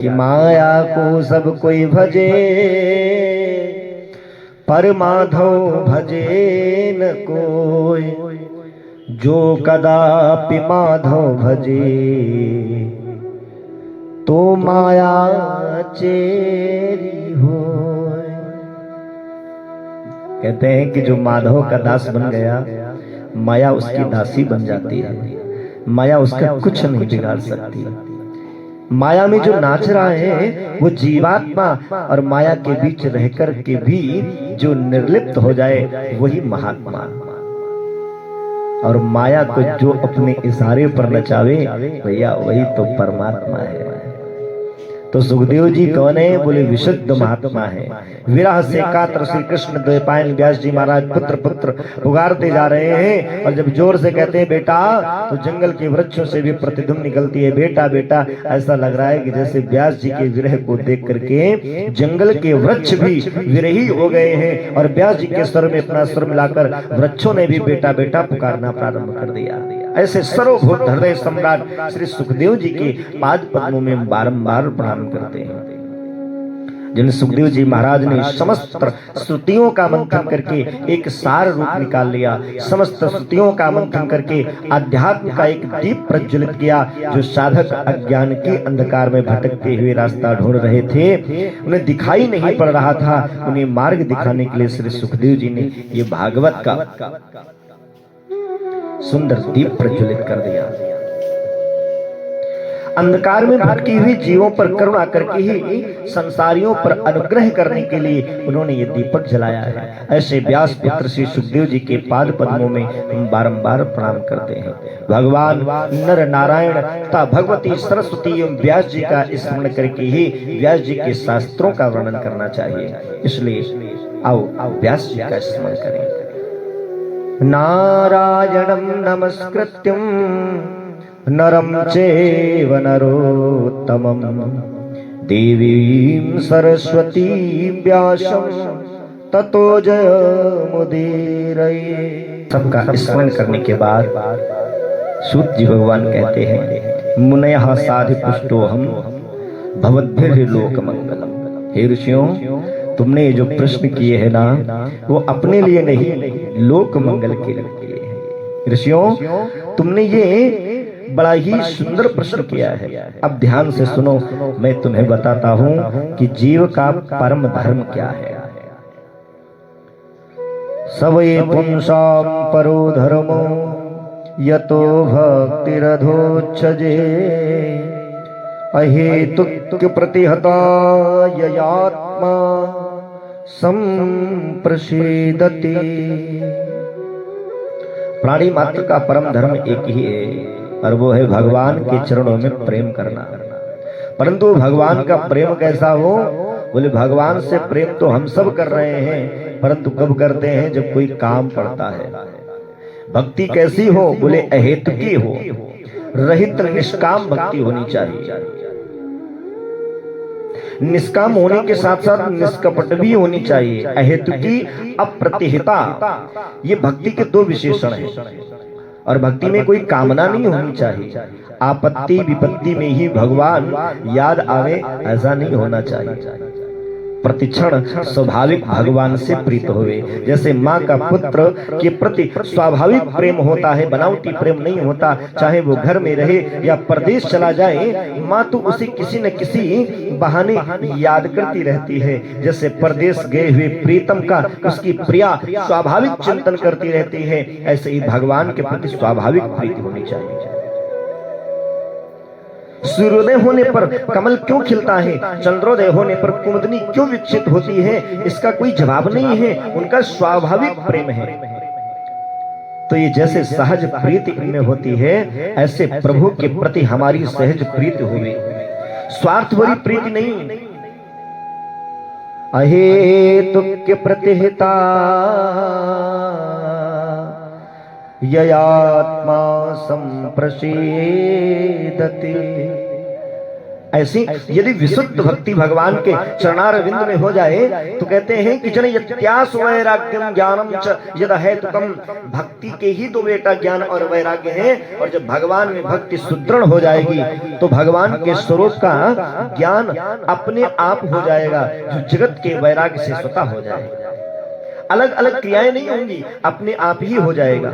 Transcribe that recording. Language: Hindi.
कि माया को सब कोई भजे पर माधव भजे न कोई, जो कदापि माधव भजे तो माया चेरी होय। कहते हैं कि जो माधव का दास बन गया, माया उसकी दासी बन जाती है। माया उसका कुछ नहीं बिगाड़ सकती। माया में जो नाच रहा है वो जीवात्मा, और माया के बीच रहकर के भी जो निर्लिप्त हो जाए वही महात्मा। और माया को जो अपने इशारे पर नचावे भैया वही तो परमात्मा है। तो सुखदेव जी कौन है? बोले विशुद्ध महात्मा है। विरह से कातर श्री कृष्ण द्वैपायन व्यास जी महाराज पुत्र पुत्र पुकारते जा रहे हैं, और जब जोर से कहते हैं बेटा, तो जंगल के वृक्षों से भी प्रतिध्वनि निकलती है, बेटा बेटा। ऐसा लग रहा है कि जैसे व्यास जी के विरह को देख करके जंगल के वृक्ष भी विरही हो गए हैं, और व्यास जी के स्वर में अपना स्वर मिलाकर वृक्षों ने भी बेटा बेटा पुकारना प्रारंभ कर दिया। ऐसे सर्वभूत हृदय सम्राट श्री सुखदेव जी के पाद पद्मों में बारंबार प्रणाम करते हैं। जिन सुखदेव जी महाराज ने समस्त श्रुतियों का मंथन करके एक सार रूप निकाल लिया, समस्त श्रुतियों का मंथन करके आध्यात्म का एक दीप प्रज्वलित किया। जो साधक अज्ञान के अंधकार में भटकते हुए रास्ता ढूंढ रहे थे, उन्हें दिखाई नहीं पड़ रहा था, उन्हें मार्ग दिखाने के लिए श्री सुखदेव जी ने ये भागवत का सुंदर दीप प्रज्वलित कर दिया। अंधकार में भटकी हुई जीवों पर करुणा करके ही संसारियों पर अनुग्रह करने के लिए उन्होंने ये दीपक जलाया है। ऐसे व्यास पुत्र श्री सुखदेव जी के पाद पद्मों में हम बारंबार प्रणाम करते हैं। भगवान नर नारायण तथा भगवती सरस्वती एवं व्यास जी का स्मरण करके ही व्यास जी के शास्त्रों का वर्णन करना चाहिए। इसलिए आओ व्यास जी का स्मरण करें। नारायणं नमस्कृत्यं नरं चैव नरोत्तमं, देवीं सरस्वतीं व्यासं ततो जयमुदीरये। सबका स्मरण करने के बाद सूत जी भगवान कहते हैं, मुनयः साधि पुष्टोहम भवद्भिर्लोकमंगलम। हे ऋषियों, तुमने ये जो प्रश्न किए हैं ना, वो अपने लिए नहीं, लोक मंगल के लिए किए हैं। ऋषियों, तुमने ये बड़ा ही सुंदर प्रश्न किया है। अब ध्यान से सुनो, मैं तुम्हें बताता हूं कि जीव का परम धर्म क्या है। सवये पुंसाम परो धर्मो यतो भक्तिरधोच्छजे, अहेतुक प्रतिहता ययात्मा संप्रसीदति। प्राणी मात्र का परम धर्म एक ही है, और वो है भगवान के चरणों में प्रेम करना। परंतु भगवान का प्रेम कैसा हो? बोले भगवान से प्रेम तो हम सब कर रहे हैं, परंतु कब करते हैं? जब कोई काम पड़ता है। भक्ति कैसी हो? बोले अहेतुकी हो, रहित निष्काम भक्ति होनी चाहिए। निष्काम होने के साथ साथ निष्कपट भी होनी चाहिए। अहेतुकी, अप्रतिहिता, ये भक्ति के दो विशेषण हैं। और भक्ति में कोई कामना नहीं होनी चाहिए। आपत्ति विपत्ति में ही भगवान याद आवे, ऐसा नहीं होना चाहिए। प्रतिक्षण स्वाभाविक भगवान से प्रीत हुए। जैसे माँ का पुत्र के प्रति स्वाभाविक प्रेम होता है, बनावटी प्रेम नहीं होता। चाहे वो घर में रहे या परदेश चला जाए, माँ तो उसे किसी न किसी बहाने याद करती रहती है। जैसे परदेश गए हुए प्रीतम का उसकी प्रिया स्वाभाविक चिंतन करती रहती है, ऐसे ही भगवान के प्रति स्वाभाविक प्रीति होनी चाहिए। सूर्योदय होने पर कमल क्यों खिलता है, चंद्रोदय होने पर कुमुदनी क्यों विकसित होती है, इसका कोई जवाब नहीं है। उनका स्वाभाविक प्रेम है। तो ये जैसे सहज प्रीति इनमें होती है, ऐसे प्रभु के प्रति हमारी सहज प्रीति होगी, स्वार्थभरी प्रीति नहीं। अहेतुक प्रतिहिता ययात्मा संप्रसीदति, ऐसी यदि विशुद्ध भक्ति भगवान के चरणारविंद में हो जाए तो कहते हैं कि जन यत्यास वैराग्यम ज्ञानम च यद है तुकम, भक्ति के ही दो बेटा ज्ञान और वैराग्य है। और जब भगवान में भक्ति सुदृढ़ हो जाएगी तो भगवान के स्वरूप का ज्ञान अपने आप हो जाएगा, जो जगत के वैराग्य से स्वतः हो जाएगा। अलग अलग क्रियाएं नहीं होंगी, अपने आप ही हो जाएगा।